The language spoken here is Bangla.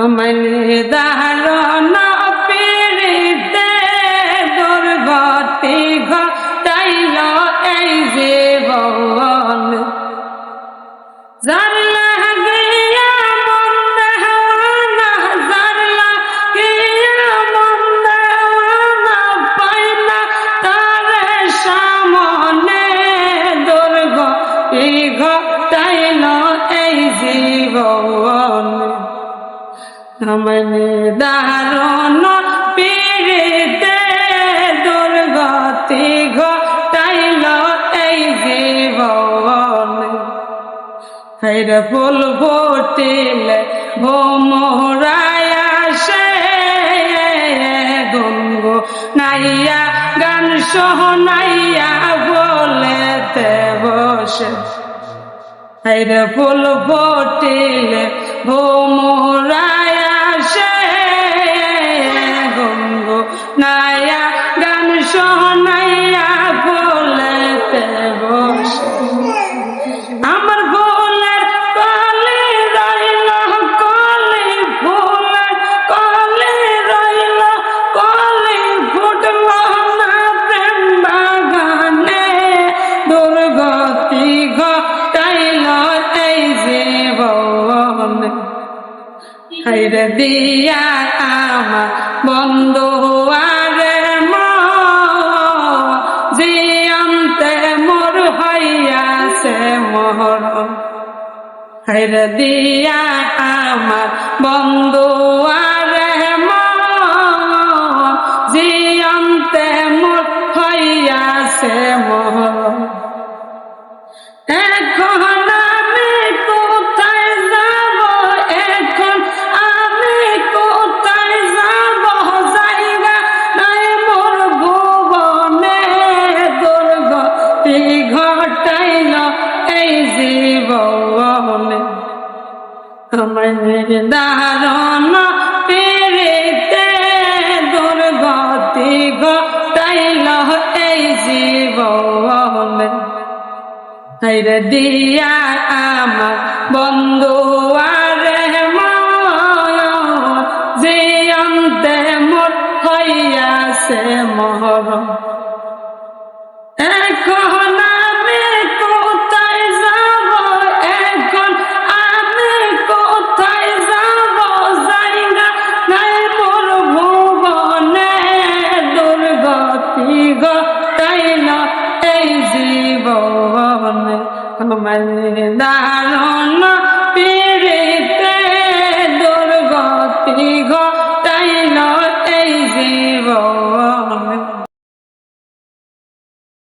আমায় দারুণ পীড়িতে দুর্গতি ঘটাইল এই জীবন। যার লাগিয়া মন দেওয়ানা, যার লাগিয়া মন দেওয়ানা, পাই না তারে সামনে দুর্গতি ঘটাইল এই জীবন। আমায় দারুণ পীড়িতে দুর্গতি ঘটাইল এই জীবন। হায়রে ফুল ফুটিলে ভোমরায় আসে, গুনগু নাইয়া গান শোনাইয়া বলেতে বসে। হায়রে ফুল ফুটিলে ভোমরায় আসে, গুনগু নাইয়া গান শোনাইয়া বলেতে বসে। আমার ফুলের কলি রইল কলি, ফুলের কলি রইল কলি, ফুটল না প্রেম বাগানে দুর্গতি ঘটাইল এই জীবন। হায়রে দিয়া আমার বন্ধু আরে জিয়ান্তে মোর হইয়াছে মরণ। হায়রে দিয়া আমার বন্ধু আরে জিয়ান্তে মোর হইয়াছে মরণ। এখন আমি কোথায় যাব, এখন আমি কোথায় যাব, জায়গা নাই মোর ভুবনে দুর্গতি ঘটাইল এই জীবনে। আমায় দারুণ পীড়িতে দুর্গতি ঘটাইল এই জীবনে। হায়রে দিয়া আমার বন্ধু আরে জিয়ান্তে মোর হইয়াছে মরণ। এখন আমি কোথায় যাব, এখন আমি কোথায় যাব, জায়গা নাই মোর ভুবনে দুর্গতি ঘটাইল এই জীবনে। আমায় দারুণ